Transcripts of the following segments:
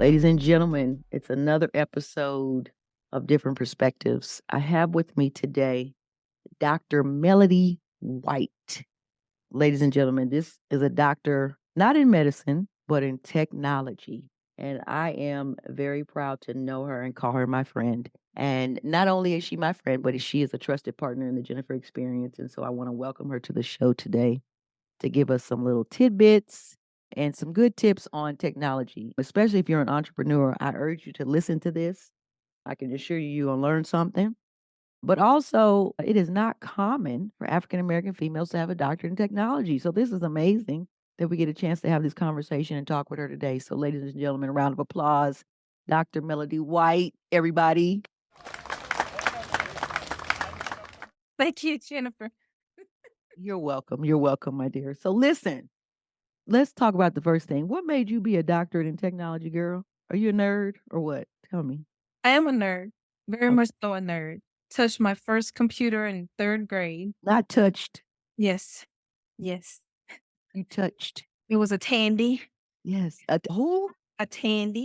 Ladies and gentlemen, it's another episode of Different Perspectives. I have with me today Dr. Melody White. Ladies and gentlemen, this is a doctor not in medicine, but in technology. And I am very proud to know her and call her my friend. And not only is she my friend, but she is a trusted partner in the Jennifer Experience. And so I want to welcome her to the show today to give us some little tidbits and some good tips on technology, especially if you're an entrepreneur. I urge you to listen to this. I can assure you, you're going to learn something. But also, it is not common for African American females to have a doctorate in technology. So this is amazing that we get a chance to have this conversation and talk with her today. So, ladies and gentlemen, a round of applause. Dr. Melody White, everybody. Thank you, Jennifer. You're welcome. You're welcome, my dear. So, listen, let's talk about the first thing. What made you be a doctorate in technology, girl? Are you a nerd or what? Tell me. I am a nerd, very Oh, much so a nerd. Touched my first computer in 3rd grade. not touched. Yes, yes. You touched. It was a Tandy, Yes. Who? a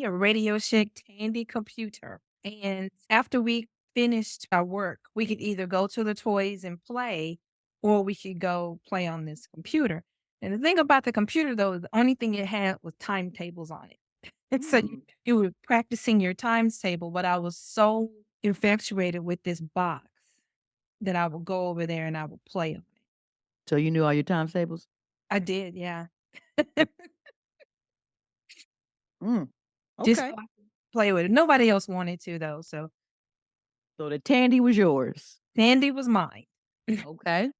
Radio Shack Tandy computer. And after we finished our work, we could either go to the toys and play, or we could go play on this computer. And the thing about the computer, though, the only thing it had was timetables on it. And so Mm. you were practicing your times table, but I was so infatuated with this box that I would go over there and I would play on it. So you knew all your times tables? I did, yeah. Mm. Just Okay. so I could play with it. Nobody else wanted to though, so So the Tandy was yours. Sandy was mine. Okay.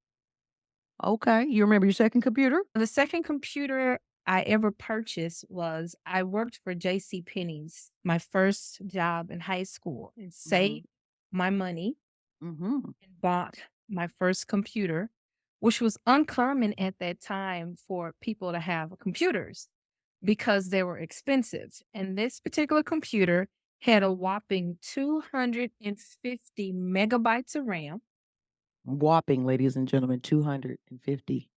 Okay. You remember your second computer? The second computer I ever purchased was I worked for J.C. Penney's, my first job in high school, and Mhm. saved my money Mhm. and bought my first computer, which was uncommon at that time for people to have computers because they were expensive. And this particular computer had a whopping 250 megabytes of RAM Whopping, ladies and gentlemen, 250.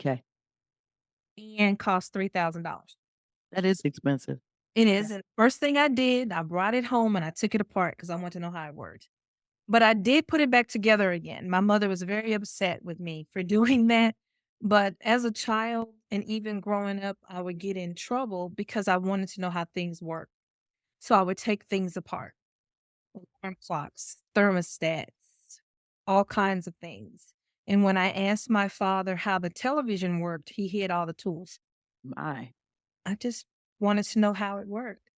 Okay. and cost $3,000. That is expensive. It Okay. is. And first thing I did, I brought it home and I took it apart because I wanted to know how it worked. But I did put it back together again. My mother was very upset with me for doing that. But as a child and even growing up, I would get in trouble because I wanted to know how things work. So I would take things apart, alarm clocks, thermostats, all kinds of things. And when I asked my father how the television worked, he had all the tools. My. I just wanted to know how it worked.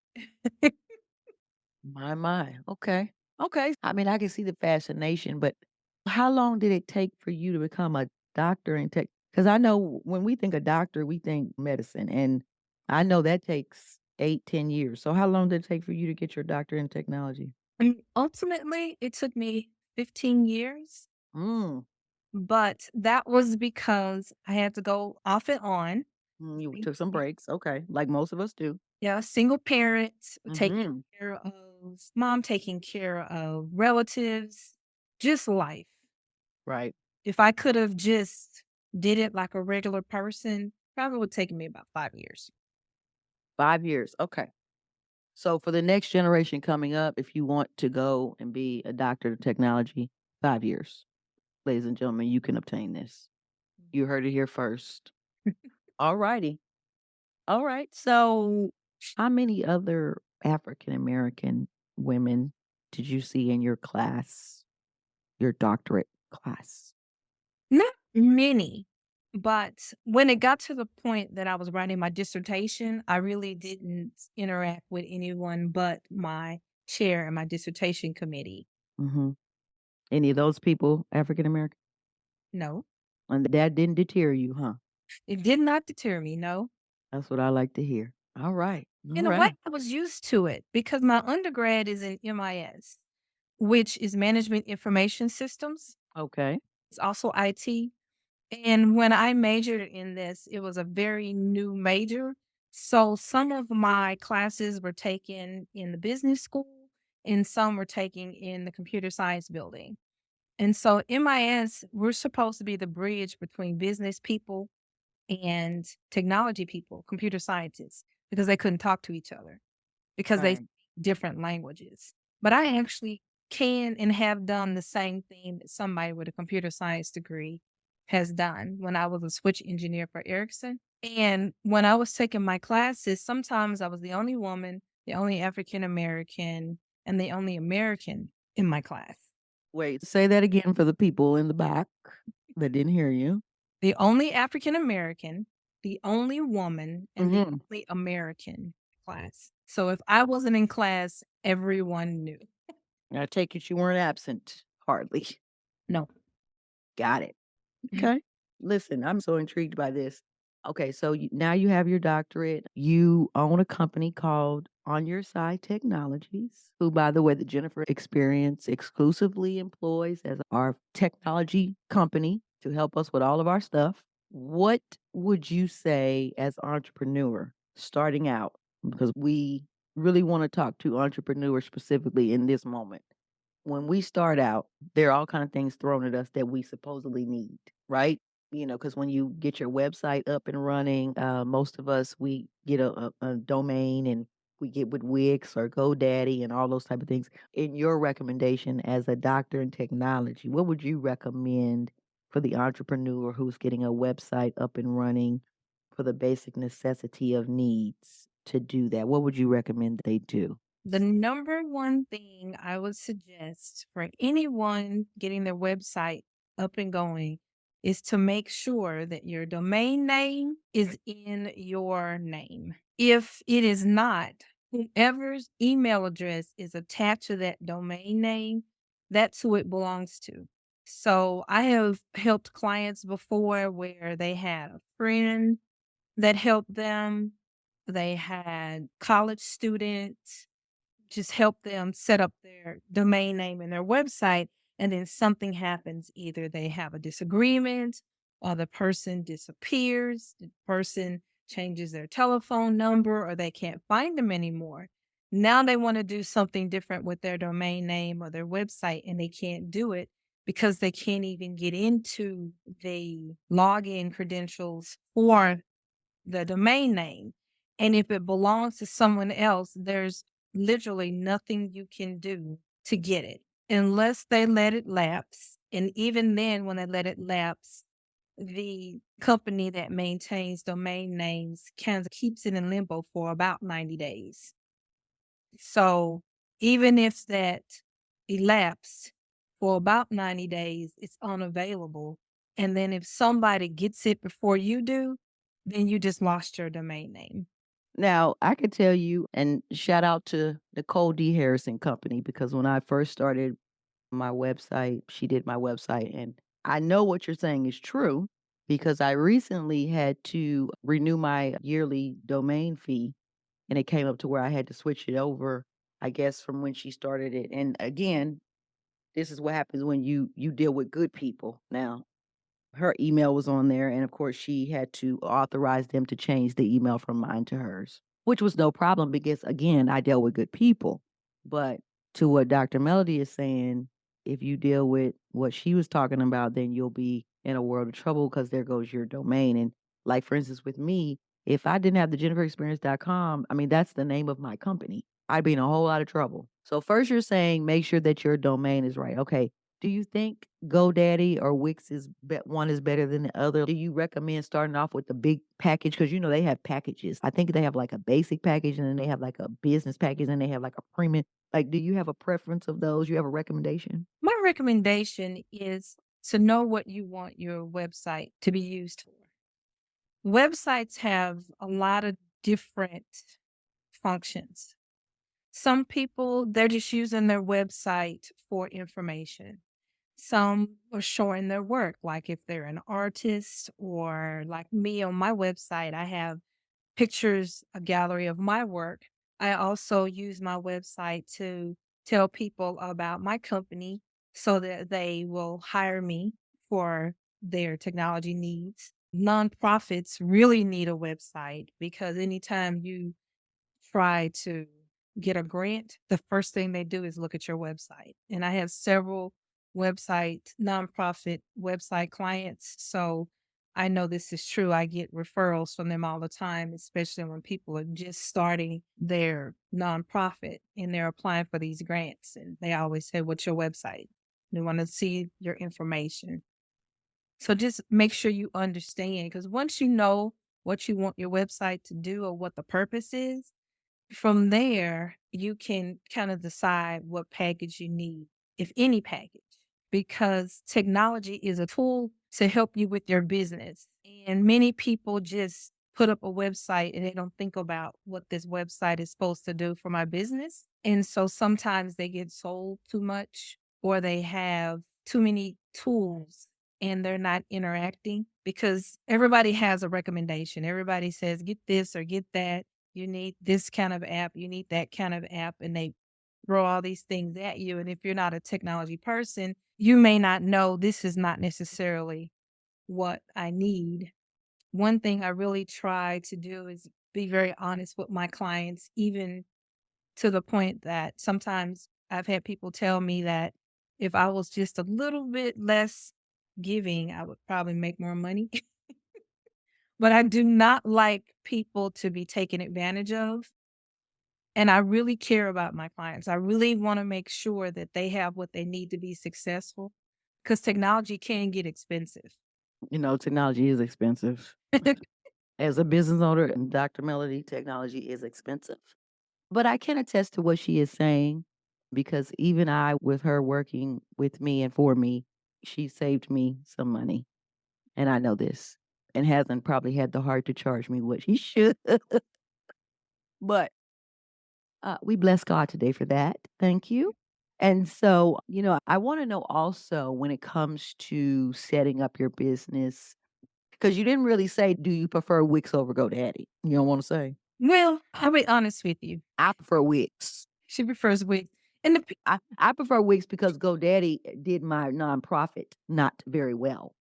My. Okay. Okay. I mean, I can see the fascination, but how long did it take for you to become a doctor in tech? Because I know when we think of doctor, we think medicine, and I know that takes 8, 10 years. So how long did it take for you to get your doctor in technology? And ultimately, it took me 15 years, Mm. but that was because I had to go off and on. You Sing- took some breaks. Okay. Like most of us do. Yeah, single parents taking Mhm. care of mom, taking care of relatives, just life. Right. If I could have just did it like a regular person, probably would take me about 5 years. 5 years. Okay. So for the next generation coming up, if you want to go and be a doctor of technology, 5 years. Ladies and gentlemen, you can obtain this. You heard it here first. All righty. All right. So how many other African American women did you see in your class, your doctorate class? Not many, but when it got to the point that I was writing my dissertation, I really didn't interact with anyone but my chair and my dissertation committee. Mhm. Any of those people African American? No, And that didn't deter you, huh? it did not deter me. No. That's what I like to hear. All right. All In a way, right. I was used to it because my undergrad is in MIS, which is Management Information Systems. Okay. It's also IT. And when I majored in this, it was a very new major. So some of my classes were taken in the business school and some were taken in the computer science building. And so MIS, we're supposed to be the bridge between business people and technology people, computer scientists, because they couldn't talk to each other. because they Right. speak different languages. But I actually can and have done the same thing that somebody with a computer science degree has done when I was a switch engineer for Ericsson. And when I was taking my classes, sometimes I was the only woman, the only African American, and the only American in my class. Wait, say that again for the people in the back that didn't hear you. The only African American, the only woman, and the Mhm. only American class. So if I wasn't in class, everyone knew. I take it you weren't absent, hardly. No. Got it. Mhm. Okay. Listen, I'm so intrigued by this. Okay, so now you have your doctorate. You own a company called On Your Side Technologies, who, by the way, the Jennifer Experience exclusively employs as our technology company to help us with all of our stuff. What would you say as entrepreneur starting out? Because we really want to talk to entrepreneurs specifically in this moment. When we start out, there are all kind of things thrown at us that we supposedly need, right? Because when you get your website up and running, most of us we get a domain and we get with Wix or GoDaddy and all those type of things. In your recommendation as a doctor in technology, what would you recommend for the entrepreneur who's getting a website up and running for the basic necessity of needs to do that? What would you recommend they do? The number one thing I would suggest for anyone getting their website up and going is to make sure that your domain name is in your name. If it is not, whoever's email address is attached to that domain name, that's who it belongs to. So I have helped clients before where they had a friend that helped them, they had college students just help them set up their domain name and their website, and then something happens. Either they have a disagreement, or the person disappears, the person changes their telephone number, or they can't find them anymore. Now they want to do something different with their domain name or their website, and they can't do it because they can't even get into the login credentials for the domain name. And if it belongs to someone else, there's literally nothing you can do to get it unless they let it lapse. And even then, when they let it lapse, the company that maintains domain names kind of keeps it in limbo for about 90 days. So even if that elapsed for about 90 days, it's unavailable. And then if somebody gets it before you do, then you just lost your domain name. Now, I could tell you, and shout out to Nicole D. Harrison Company, because when I first started my website, she did my website. And I know what you're saying is true because I recently had to renew my yearly domain fee and it came up to where I had to switch it over, I guess, from when she started it. And again, this is what happens when you deal with good people. Now, her email was on there, and of course, she had to authorize them to change the email from mine to hers, which was no problem because, again, I dealt with good people. But to what Dr. Melody is saying, if you deal with what she was talking about, then you'll be in a world of trouble because there goes your domain. And like, for instance, with me, if I didn't have the JenniferExperience.com, I mean, that's the name of my company. I'd be in a whole lot of trouble. So first you're saying make sure that your domain is right. Okay, do you think GoDaddy or Wix is one is better than the other? Do you recommend starting off with the big package? Because they have packages. I think they have like a basic package and then they have like a business package and they have like a premium. Like, do you have a preference of those? You have a recommendation? My recommendation is to know what you want your website to be used for. Websites have a lot of different functions. Some people, they're just using their website for information. Some are showing their work, like if they're an artist, or like me on my website, I have pictures, a gallery of my work. I also use my website to tell people about my company so that they will hire me for their technology needs. Nonprofits really need a website because anytime you try to get a grant, the first thing they do is look at your website. And I have several nonprofit website clients. So I know this is true. I get referrals from them all the time, especially when people are just starting their nonprofit and they're applying for these grants. And they always say, "What's your website?" They want to see your information. So just make sure you understand, because once you know what you want your website to do or what the purpose is, from there, you can kind of decide what package you need, if any package, because technology is a tool to help you with your business. And many people just put up a website and they don't think about what this website is supposed to do for my business. And so sometimes they get sold too much or they have too many tools and they're not interacting because everybody has a recommendation. Everybody says, get this or get that, you need this kind of app, you need that kind of app, and they throw all these things at you. And if you're not a technology person, you may not know this is not necessarily what I need. One thing I really try to do is be very honest with my clients, even to the point that sometimes I've had people tell me that if I was just a little bit less giving, I would probably make more money. But I do not like people to be taken advantage of. And I really care about my clients. I really want to make sure that they have what they need to be successful because technology can get expensive. You know, technology is expensive. As a business owner and Dr. Melody, technology is expensive. But I can attest to what she is saying because even I, with her working with me and for me, she saved me some money. And I know this and hasn't probably had the heart to charge me what she should. But we bless God today for that. Thank you. And so, I want to know also when it comes to setting up your business, because you didn't really say, do you prefer Wix over GoDaddy? You don't want to say? Well, I'll be honest with you. I prefer Wix. She prefers wigs. And I prefer Wix because GoDaddy did my nonprofit not very well.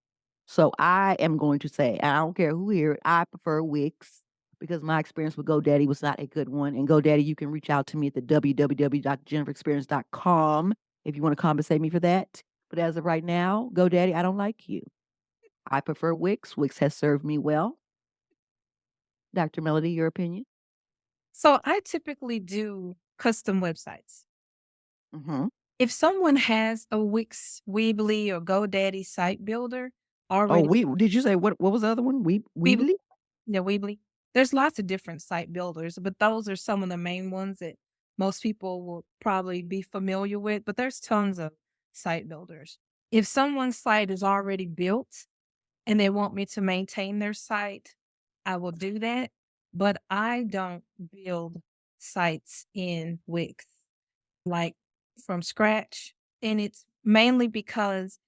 So I am going to say, I don't care who here, I prefer Wix because my experience with GoDaddy was not a good one. And GoDaddy, you can reach out to me at the www.jenniferexperience.com if you want to compensate me for that. But as of right now, GoDaddy, I don't like you. I prefer Wix. Wix has served me well. Dr. Melody, your opinion? so I typically do custom websites. Mm-hmm. If someone has a Wix, Weebly, or GoDaddy site builder Oh, already, did you say what was the other one? Weebly, Weebly? yeah, Weebly. There's lots of different site builders, but those are some of the main ones that most people will probably be familiar with. But there's tons of site builders. If someone's site is already built and they want me to maintain their site, I will do that. But I don't build sites in Wix like from scratch. And it's mainly because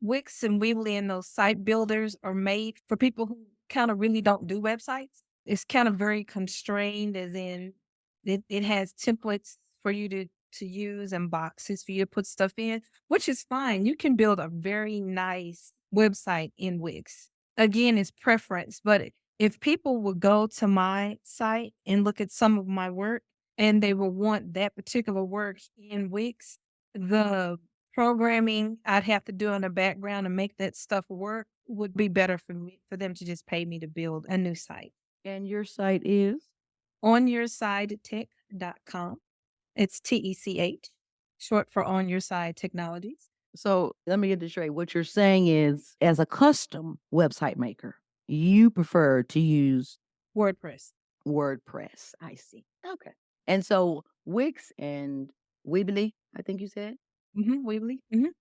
Wix and Weebly and those site builders are made for people who kind of really don't do websites. It's kind of very constrained, as in it has templates for you to use and boxes for you to put stuff in, which is fine. You can build a very nice website in Wix. Again, it's preference, but if people would go to my site and look at some of my work and they will want that particular work in Wix, the programming I'd have to do in the background to make that stuff work would be better for me for them to just pay me to build a new site. And your site is? OnYourSideTech.com. It's TECH, short for On Your Side Technologies. So let me get this straight. What you're saying is, as a custom website maker, you prefer to use WordPress. WordPress. I see. Okay. And so Wix and Weebly, I think you said, Weebly.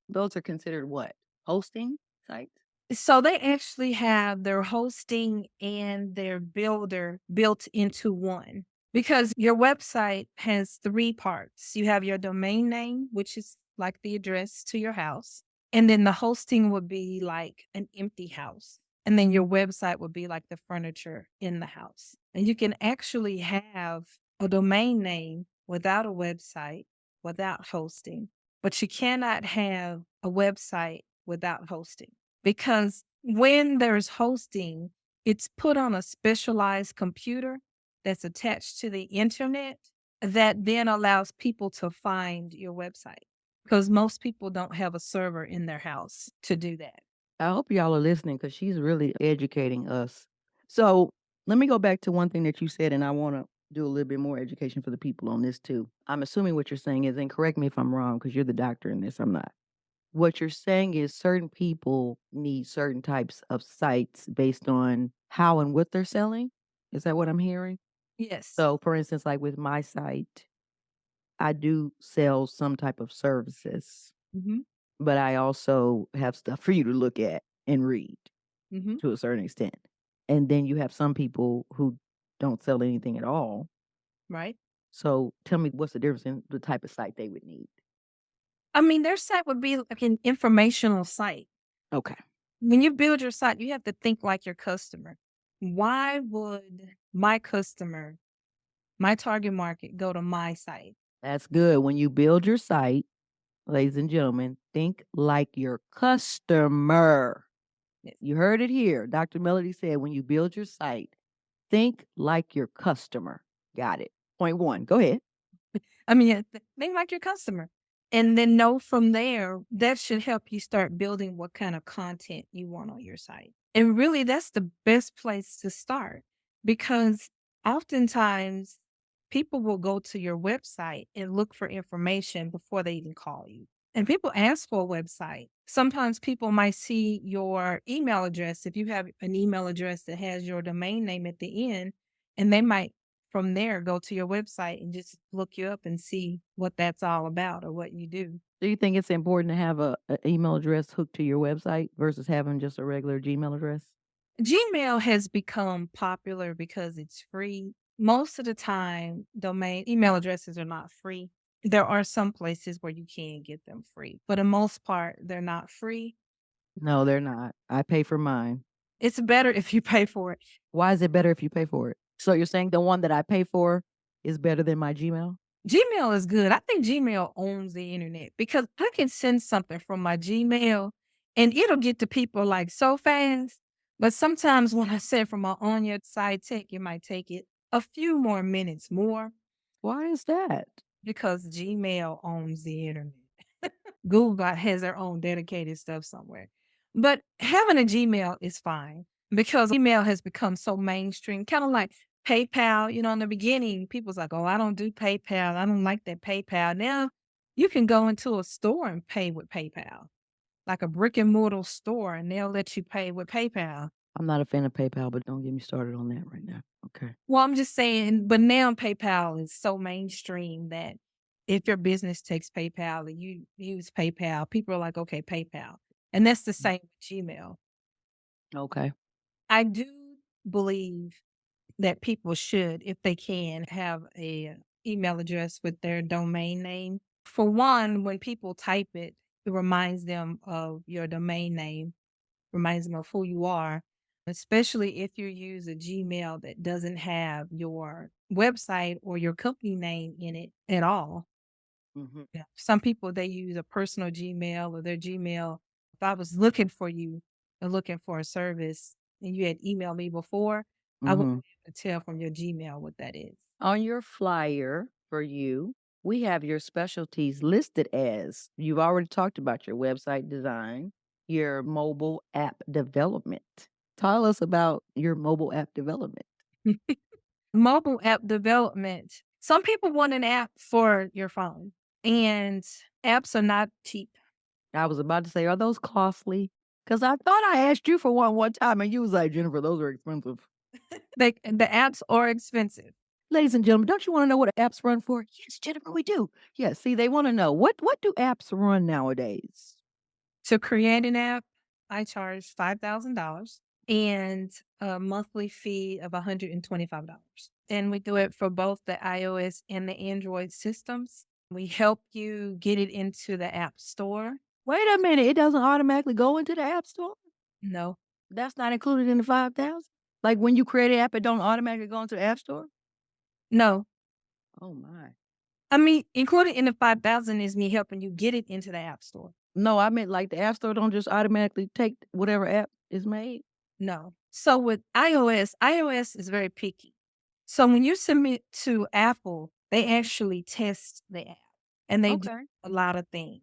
those are considered what? Hosting sites? So they actually have their hosting and their builder built into one because your website has three parts. You have your domain name, which is like the address to your house. And then the hosting would be like an empty house. And then your website would be like the furniture in the house. And you can actually have a domain name without a website, without hosting, but you cannot have a website without hosting. Because when there's hosting, it's put on a specialized computer that's attached to the internet that then allows people to find your website. Because most people don't have a server in their house to do that. I hope y'all are listening because she's really educating us. So let me go back to one thing that you said, and I want to do a little bit more education for the people on this too. I'm assuming what you're saying is, and correct me if I'm wrong, because you're the doctor in this, I'm not. What you're saying is certain people need certain types of sites based on how and what they're selling. Is that what I'm hearing? Yes. So, for instance, like with my site, I do sell some type of services, Mhm. but I also have stuff for you to look at and read Mhm. to a certain extent. And then you have some people who don't sell anything at all. Right. So tell me what's the difference in the type of site they would need? I mean, their site would be like an informational site. Okay. When you build your site, you have to think like your customer. Why would my customer, my target market, go to my site? That's good. When you build your site, ladies and gentlemen, think like your customer. Yes. You heard it here. Dr. Melody said, when you build your site, think like your customer. Got it. Point one. Go ahead. I mean, yeah, think like your customer. And then know from there, that should help you start building what kind of content you want on your site. And really, that's the best place to start because oftentimes people will go to your website and look for information before they even call you. And people ask for a website. Sometimes people might see your email address. If you have an email address that has your domain name at the end, and they might from there go to your website and just look you up and see what that's all about or what you do. Do you think it's important to have a email address hooked to your website versus having just a regular Gmail address? Gmail has become popular because it's free. Most of the time, domain email addresses are not free. There are some places where you can get them free, but in most part, they're not free. No, they're not. I pay for mine. It's better if you pay for it. Why is it better if you pay for it? So you're saying the one that I pay for is better than my Gmail? Gmail is good. I think Gmail owns the internet because I can send something from my Gmail and it'll get to people like so fast. But sometimes when I send from my on your side tech, it might take it a few more minutes more Why is that? because Gmail owns the internet. Google has their own dedicated stuff somewhere. But having a Gmail is fine because email has become so mainstream, kind of like PayPal. In the beginning, people's like, oh, I don't do PayPal. I don't like that PayPal. Now you can go into a store and pay with PayPal, like a brick and mortar store, and they'll let you pay with PayPal. I'm not a fan of PayPal, but don't get me started on that right now. Okay. Well, I'm just saying, but now PayPal is so mainstream that if your business takes PayPal and you use PayPal, people are like, okay, PayPal. And that's the same with Gmail. Okay. I do believe that people should, if they can, have a email address with their domain name. For one, when people type it, it reminds them of your domain name, reminds them of who you are, especially if you use a Gmail that doesn't have your website or your company name in it at all. Mhm. Yeah. Some people, they use a personal Gmail or their Gmail. If I was looking for you and looking for a service and you had emailed me before, I wouldn't Mhm. be able to tell from your Gmail what that is. On your flyer for you, we have your specialties listed as you've already talked about your website design, your mobile app development. Tell us about your mobile app development. Mobile app development. Some people want an app for your phone, and apps are not cheap. I was about to say, are those costly? Because I thought I asked you for one time, and you was like, Jennifer, those are expensive. The apps are expensive. Ladies and gentlemen, don't you want to know what apps run for? Yes, Jennifer, we do. Yes, see, they want to know what do apps run nowadays? To create an app, I charge $5,000 and a monthly fee of $125. And we do it for both the iOS and the Android systems. We help you get it into the App Store. Wait a minute, it doesn't automatically go into the app store? No, That's not included in the 5,000? Like when you create an app, it don't automatically go into the app store? no. Oh my. I mean, included in the 5,000 is me helping you get it into the App Store. No, I meant like the app store don't just automatically take whatever app is made. No. So with iOS is very picky. So when you submit to Apple, they actually test the app and they do Okay. a lot of things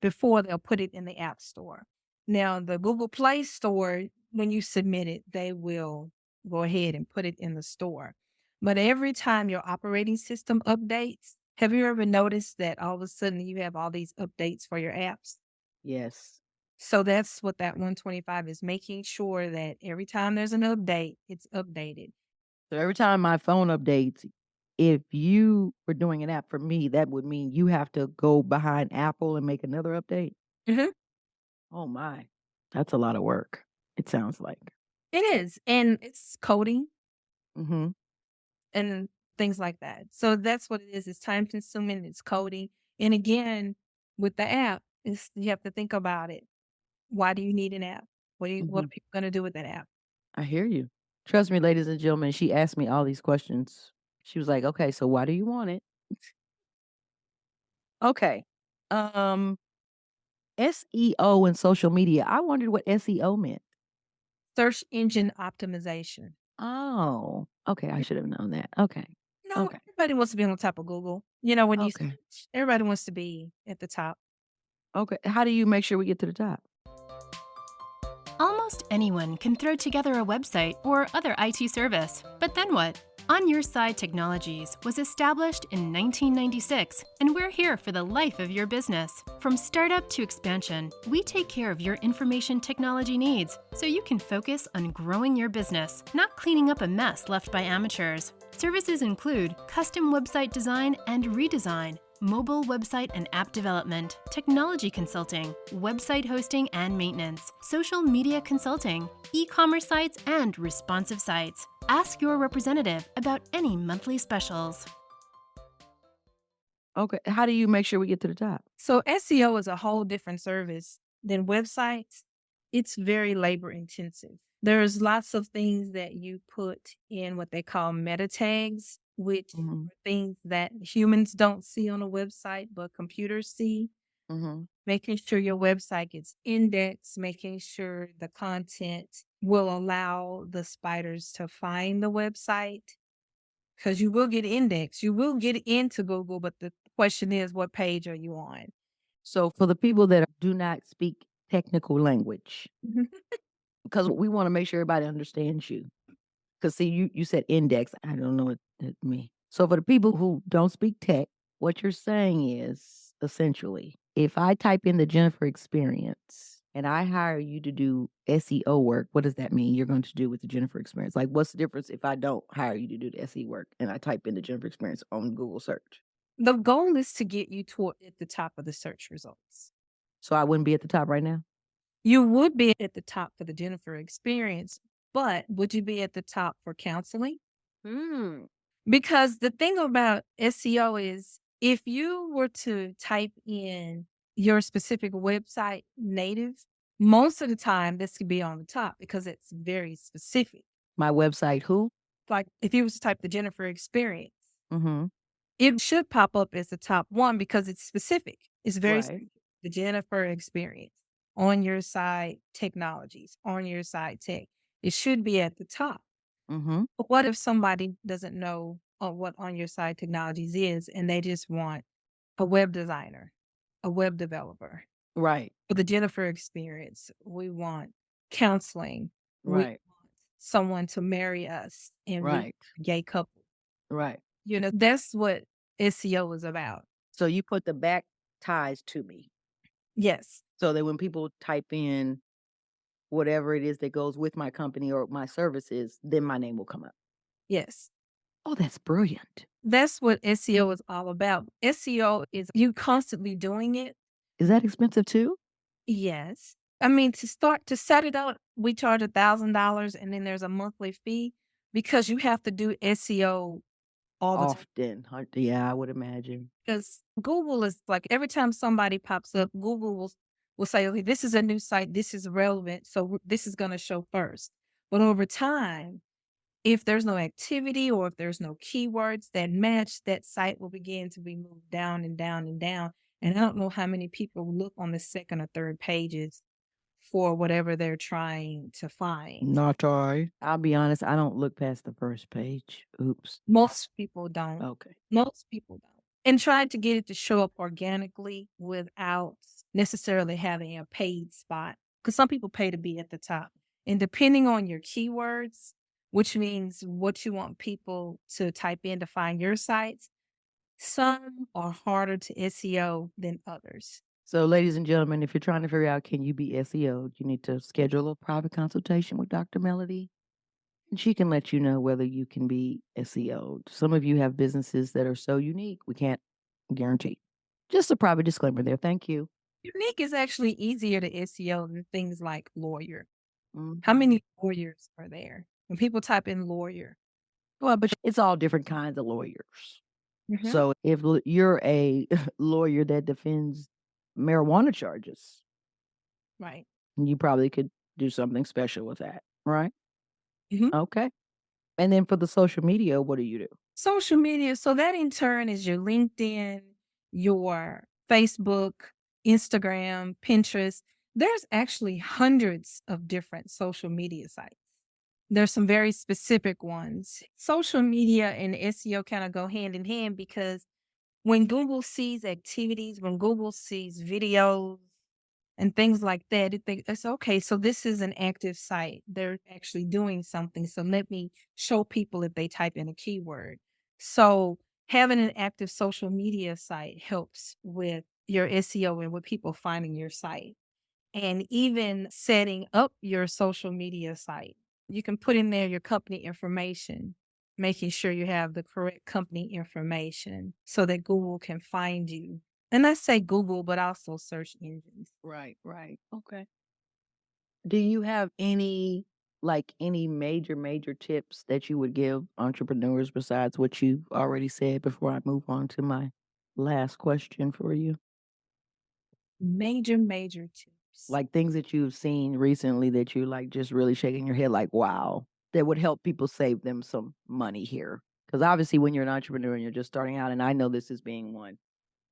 before they'll put it in the App Store. Now, the Google Play Store, when you submit it, they will go ahead and put it in the store. But every time your operating system updates, have you ever noticed that all of a sudden you have all these updates for your apps? Yes. So that's what that 125 is, making sure that every time there's an update, it's updated. So every time my phone updates, if you were doing an app for me, that would mean you have to go behind Apple and make another update? Mhm. Oh my. That's a lot of work, it sounds like. It is, and it's coding Mhm. and things like that. So that's what it is. It's time consuming, it's coding. And again, with the app, it's you have to think about it. Why do you need an app? What are Mhm. people gonna do with that app? I hear you. Trust me, ladies and gentlemen, she asked me all these questions. She was like, "Okay, so why do you want it?" Okay. Um, SEO and social media. I wondered what SEO meant. Search engine optimization. Oh, okay, I should have known that. Okay. No, Okay. everybody wants to be on the top of Google. You know, when you Okay. search, everybody wants to be at the top. Okay. How do you make sure we get to the top? Almost anyone can throw together a website or other IT service, but then what? On Your Side Technologies was established in 1996, and we're here for the life of your business. From startup to expansion, we take care of your information technology needs so you can focus on growing your business, not cleaning up a mess left by amateurs. Services include custom website design and redesign, mobile website and app development, technology consulting, website hosting and maintenance, social media consulting, e-commerce sites, and responsive sites. Ask your representative about any monthly specials. Okay. How do you make sure we get to the top? So SEO is a whole different service than websites. It's very labor intensive. There's lots of things that you put in what they call meta tags, which Mhm. are things that humans don't see on a website, but computers see. Mhm. Making sure your website gets indexed, making sure the content will allow the spiders to find the website because you will get indexed. You will get into Google, but the question is, what page are you on? So for the people that do not speak technical language, Mhm. because we want to make sure everybody understands you. Because see, you said index. I don't know what that means. So for the people who don't speak tech, what you're saying is essentially, if I type in the Jennifer experience and I hire you to do SEO work, what does that mean? You're going to do with the Jennifer experience? Like, what's the difference if I don't hire you to do the SEO work and I type in the Jennifer experience on Google search? The goal is to get you toward at the top of the search results. So I wouldn't be at the top right now. You would be at the top for the Jennifer experience, but would you be at the top for counseling? Hmm. Because the thing about SEO is if you were to type in your specific website native, most of the time this could be on the top because it's very specific. My website, who? Like if you was to type the Jennifer experience, Mm-hmm. it should pop up as the top one because it's specific. It's very Right. specific. The Jennifer experience on your side technologies, on your side tech. It should be at the top. Mm-hmm. But what if somebody doesn't know what on your side technologies is and they just want a web designer, a web developer? Right. For the Jennifer experience, we want counseling. We Right. want someone to marry us and we Right. a gay couple. Right. You know, that's what SEO is about. So you put the back ties to me Yes. so that when people type in whatever it is that goes with my company or my services, then my name will come up. Yes. Oh, that's brilliant. That's what SEO is all about. SEO is you constantly doing it. Is that expensive too? Yes. I mean, to set it up, we charge $1,000 and then there's a monthly fee because you have to do SEO all the time. Often. Yeah, I would imagine. Because Google is like every time somebody pops up, Google will say, okay, this is a new site, this is relevant, so this is going to show first. But over time, if there's no activity or if there's no keywords that match, that site will begin to be moved down and down and down. And I don't know how many people look on the second or third pages for whatever they're trying to find. Not I. I'll be honest, I don't look past the first page. Oops. Most people don't. Okay. Most people don't. And trying to get it to show up organically without necessarily having a paid spot. because some people pay to be at the top. And depending on your keywords, which means what you want people to type in to find your sites, some are harder to SEO than others. So, ladies and gentlemen, if you're trying to figure out can you be SEO'd, you need to schedule a private consultation with Dr. Melody, and she can let you know whether you can be SEO'd. Some of you have businesses that are so unique, we can't guarantee. Just a private disclaimer there. Thank you. Unique is actually easier to SEO than things like lawyer. How Mhm. many lawyers are there? When people type in lawyer. Well, but it's all different kinds of lawyers. Mhm. So if you're a lawyer that defends marijuana charges, Right. you probably could do something special with that, right? Mhm. Okay. And then for the social media, what do you do? Social media. So that in turn is your LinkedIn, your Facebook, Instagram, Pinterest. There's actually hundreds of different social media sites. There's some very specific ones. Social media and SEO kind of go hand in hand because when Google sees activities, when Google sees videos and things like that, it's okay. So this is an active site. They're actually doing something. So let me show people if they type in a keyword. So having an active social media site helps with your SEO and with people finding your site. And even setting up your social media site, you can put in there your company information, making sure you have the correct company information so that Google can find you. And I say Google, but also search engines. Right, right. Okay. Do you have any major tips that you would give entrepreneurs besides what you've already said before I move on to my last question for you? Major tips. Like things that you've seen recently that you like just really shaking your head like, wow, that would help people save them some money here. Because obviously, when you're an entrepreneur and you're just starting out, and I know this is being one,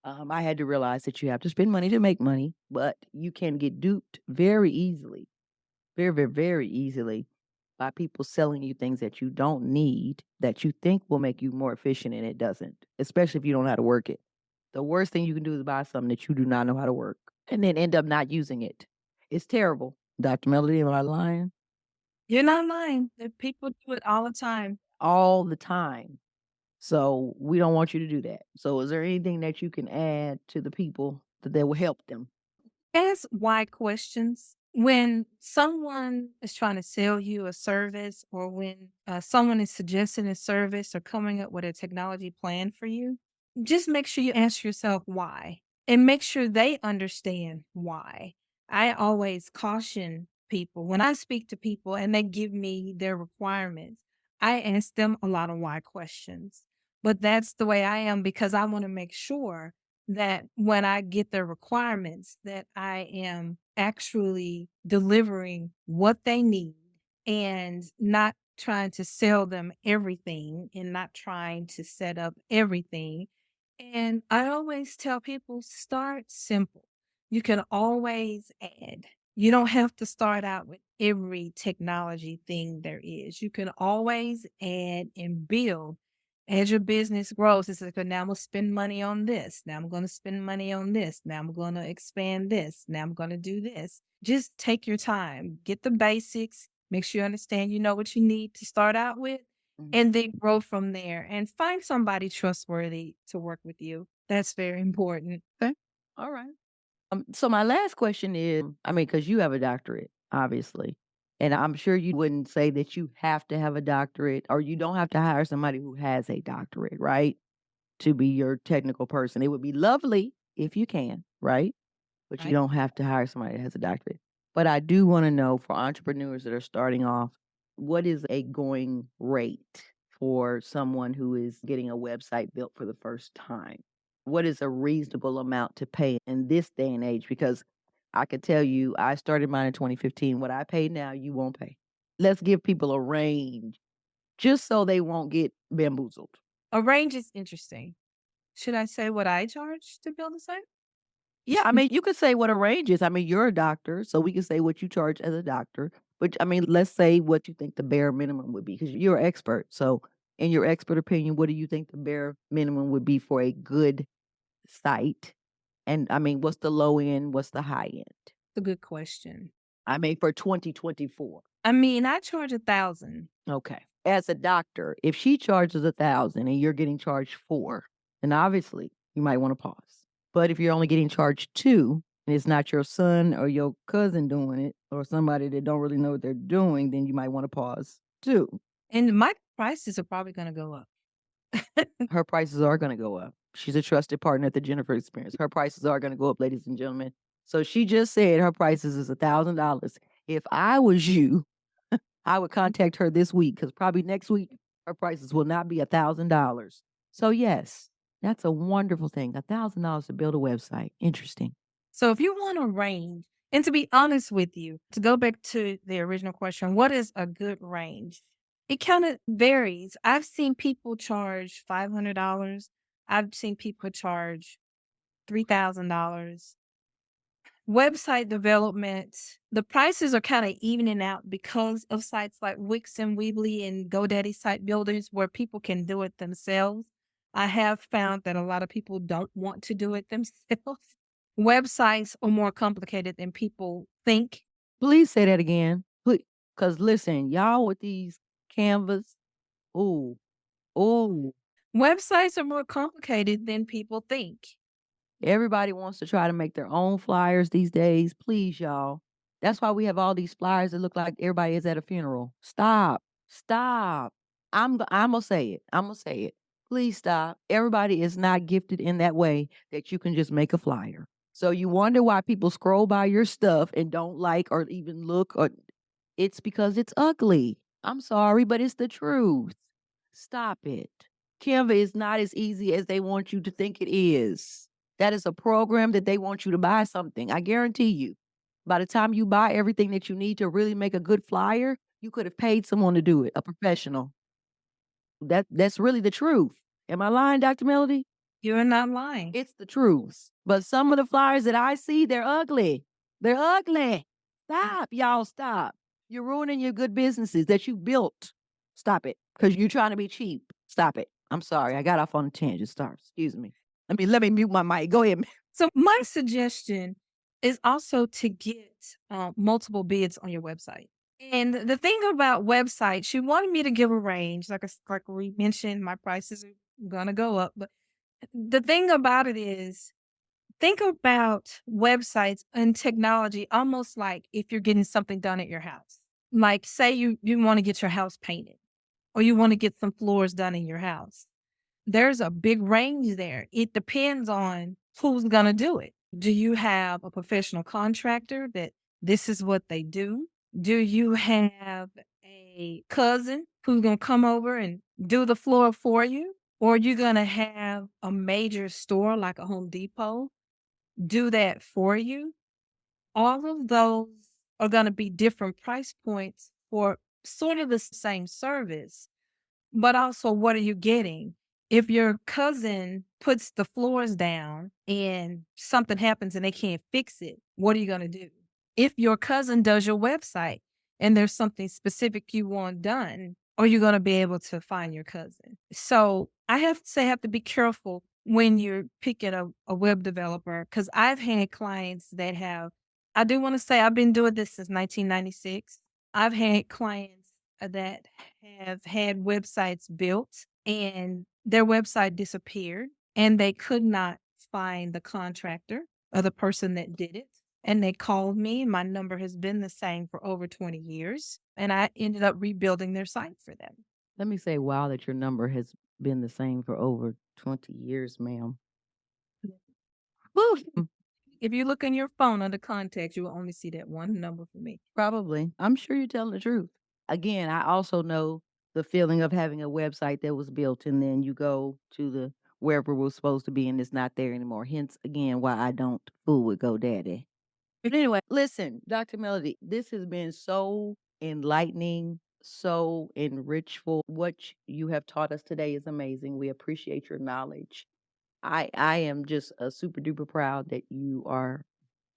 I had to realize that you have to spend money to make money, but you can get duped very easily, very easily by people selling you things that you don't need that you think will make you more efficient and it doesn't, especially if you don't know how to work it. The worst thing you can do is buy something that you do not know how to work and then end up not using it. It's terrible. Dr. Melody, am I lying? You're not lying. The people do it all the time. All the time. So we don't want you to do that. So is there anything that you can add to the people that will help them? Ask why questions. When someone is trying to sell you a service, or when someone is suggesting a service or coming up with a technology plan for you, just make sure you ask yourself why and make sure they understand why. I always caution people when I speak to people and they give me their requirements, I ask them a lot of why questions. But that's the way I am because I want to make sure that when I get their requirements, that I am actually delivering what they need and not trying to sell them everything and not trying to set up everything. And I always tell people start simple. You can always add. You don't have to start out with every technology thing there is. You can always add and build as your business grows. It's like, "Okay, now I'm gonna spend money on this. Now I'm gonna spend money on this. Now I'm gonna expand this. Now I'm gonna do this." Just take your time, get the basics, make sure you understand you know what you need to start out with, Mhm. and then grow from there and find somebody trustworthy to work with you. That's very important. Okay. All right. So my last question is, I mean, because you have a doctorate, obviously, and I'm sure you wouldn't say that you have to have a doctorate or you don't have to hire somebody who has a doctorate, right? To be your technical person. It would be lovely if you can, right? But you Right. don't have to hire somebody that has a doctorate. But I do want to know for entrepreneurs that are starting off, what is a going rate for someone who is getting a website built for the first time? What is a reasonable amount to pay in this day and age? Because I could tell you, I started mine in 2015. What I pay now, you won't pay. Let's give people a range just so they won't get bamboozled. A range is interesting. Should I say what I charge to build a site? Yeah, I mean, you could say what a range is. I mean, you're a doctor, so we can say what you charge as a doctor. But I mean, let's say what you think the bare minimum would be because you're an expert. So, in your expert opinion, what do you think the bare minimum would be for a good site? And I mean, what's the low end? What's the high end? It's a good question. I mean, for 2024. I mean, I charge 1,000. Okay. As a doctor, if she charges 1,000 and you're getting charged 4, then obviously you might want to pause. But if you're only getting charged 2 and it's not your son or your cousin doing it or somebody that don't really know what they're doing, then you might want to pause too. And my prices are probably gonna go up. Her prices are going to go up. She's a trusted partner at the Jennifer Experience. Her prices are going to go up, ladies and gentlemen. So she just said her prices is $1,000. If I was you, I would contact her this week because probably next week her prices will not be $1,000. So yes, that's a wonderful thing. $1,000 to build a website. Interesting. So if you want a range, and to be honest with you, to go back to the original question, what is a good range? It kind of varies. I've seen people charge $500. I've seen people charge $3,000. Website development, the prices are kind of evening out because of sites like Wix and Weebly and GoDaddy site builders where people can do it themselves. I have found that a lot of people don't want to do it themselves. Websites are more complicated than people think. Please say that again. Please. Because listen, y'all with these canvas, ooh, ooh, Websites are more complicated than people think. everybody wants to try to make their own flyers these days. Please, y'all. That's why we have all these flyers that look like everybody is at a funeral. Stop. Stop. I'm gonna say it. I'm gonna say it. Please stop. Everybody is not gifted in that way that you can just make a flyer. So you wonder why people scroll by your stuff and don't like or even look or it's because it's ugly. I'm sorry, but it's the truth. Stop it. Canva is not as easy as they want you to think it is. That is a program that they want you to buy something. I guarantee you. By the time you buy everything that you need to really make a good flyer, you could have paid someone to do it, a professional. That's really the truth. Am I lying, Dr. Melody? You're not lying. It's the truth. But some of the flyers that I see, they're ugly. They're ugly. Stop, y'all, stop. You're ruining your good businesses that you built. Stop it. Because you're trying to be cheap. Stop it. I'm sorry. I got off on a tangent. Sorry. Excuse me. Let me mute my mic. Go ahead. So my suggestion is also to get multiple bids on your website. And the thing about websites, she wanted me to give a range. Like we mentioned, my prices are gonna go up. But the thing about it is, think about websites and technology almost like if you're getting something done at your house. Like say you want to get your house painted or you want to get some floors done in your house. There's a big range there. It depends on who's going to do it. Do you have a professional contractor that this is what they do? Do you have a cousin who's going to come over and do the floor for you? Or are you going to have a major store like a Home Depot do that for you? All of those are going to be different price points for sort of the same service, but also what are you getting? If your cousin puts the floors down and something happens and they can't fix it, what are you going to do? If your cousin does your website and there's something specific you want done, are you going to be able to find your cousin? So I have to say, have to be careful when you're picking a web developer because I've had clients that have, I do want to say I've been doing this since 1996. I've had clients that have had websites built and their website disappeared and they could not find the contractor or the person that did it. And they called me. My number has been the same for over 20 years. And I ended up rebuilding their site for them. Let me say, wow, that your number has been the same for over 20 years, ma'am. Woo. If you look in your phone under contacts, you will only see that one number for me. Probably. I'm sure you're telling the truth. Again, I also know the feeling of having a website that was built and then you go to the wherever it was supposed to be and it's not there anymore. Hence, again, why I don't fool with GoDaddy. But anyway, listen, Dr. Melody, this has been so enlightening, so enrichful. What you have taught us today is amazing. We appreciate your knowledge. I am just super duper proud that you are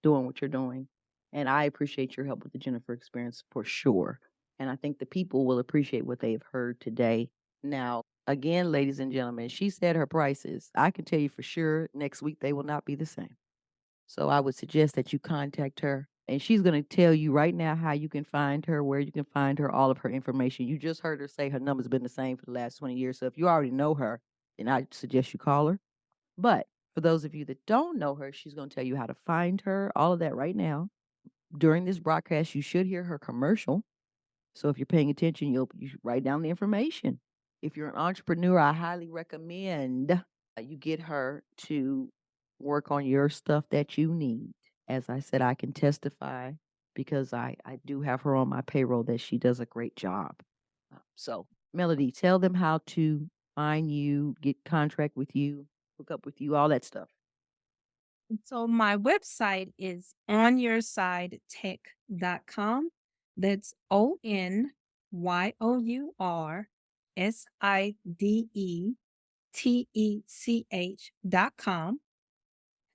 doing what you're doing. And I appreciate your help with the Jennifer Experience for sure. And I think the people will appreciate what they've heard today. Now, again, ladies and gentlemen, she said her prices. I can tell you for sure next week they will not be the same. So I would suggest that you contact her And she's going to tell you right now how you can find her, where you can find her, all of her information. You just heard her say her number's been the same for the last 20 years. So if you already know her, then I suggest you call her. But for those of you that don't know her, she's going to tell you how to find her, all of that right now. During this broadcast, you should hear her commercial. So if you're paying attention, you should write down the information. If you're an entrepreneur, I highly recommend you get her to work on your stuff that you need. As I said, I can testify because I do have her on my payroll that she does a great job. So, Melody, tell them how to find you, get contract with you, hook up with you, all that stuff. So my website is onyoursidetech.com. That's onyoursidetech.com.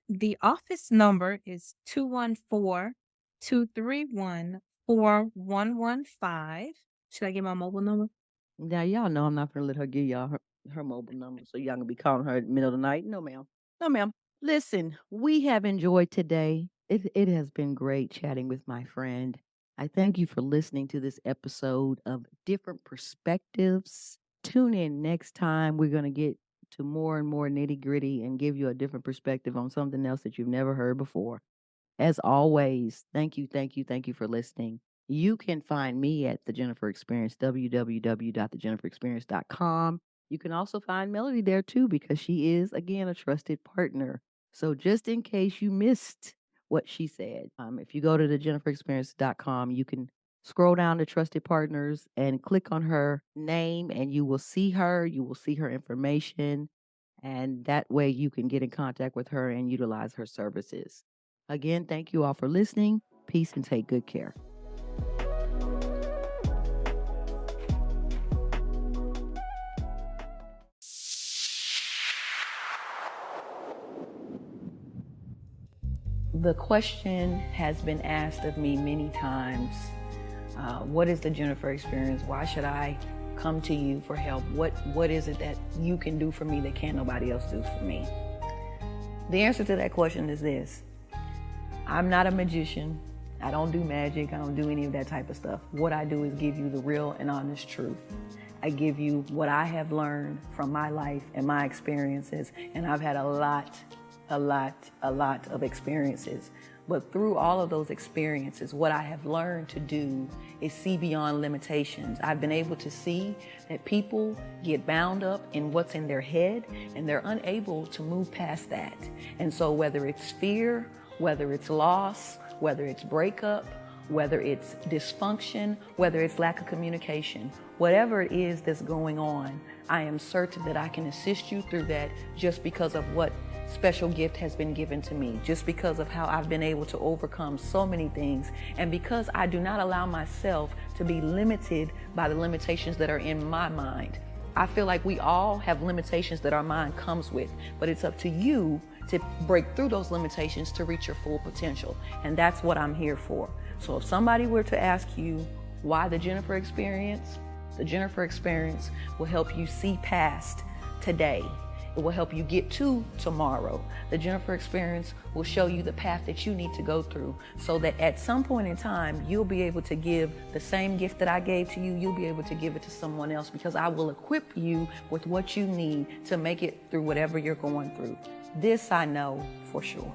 The office number is 214-231-4115. Should I give my mobile number? Now, y'all know I'm not going to let her give y'all her mobile number, so y'all going to be calling her in the middle of the night. No, ma'am. No, ma'am. Listen, we have enjoyed today. It has been great chatting with my friend. I thank you for listening to this episode of Different Perspectives. Tune in next time. We're going to get to more and more nitty gritty and give you a different perspective on something else that you've never heard before. As always, thank you for listening. You can find me at The Jennifer Experience, www.thejenniferexperience.com. You can also find Melody there too, because she is, again, a trusted partner. So just in case you missed what she said, if you go to thejenniferexperience.com, you can scroll down to Trusted Partners and click on her name, and you will see her. You will see her information, and that way you can get in contact with her and utilize her services. Again, thank you all for listening. Peace and take good care. The question has been asked of me many times. What is the Jennifer Experience? Why should I come to you for help? What is it that you can do for me that can't nobody else do for me? The answer to that question is this. I'm not a magician. I don't do magic. I don't do any of that type of stuff. What I do is give you the real and honest truth. I give you what I have learned from my life and my experiences, and I've had a lot of experiences. But through all of those experiences, what I have learned to do is see beyond limitations. I've been able to see that people get bound up in what's in their head, and they're unable to move past that. And so whether it's fear, whether it's loss, whether it's breakup, whether it's dysfunction, whether it's lack of communication, whatever it is that's going on, I am certain that I can assist you through that just because of what special gift has been given to me, just because of how I've been able to overcome so many things, and because I do not allow myself to be limited by the limitations that are in my mind. I feel like we all have limitations that our mind comes with, but it's up to you to break through those limitations to reach your full potential. And that's what I'm here for. So if somebody were to ask you why the Jennifer Experience, the Jennifer Experience will help you see past today. It will help you get to tomorrow. The Jennifer Experience will show you the path that you need to go through so that at some point in time, you'll be able to give the same gift that I gave to you, you'll be able to give it to someone else, because I will equip you with what you need to make it through whatever you're going through. This I know for sure.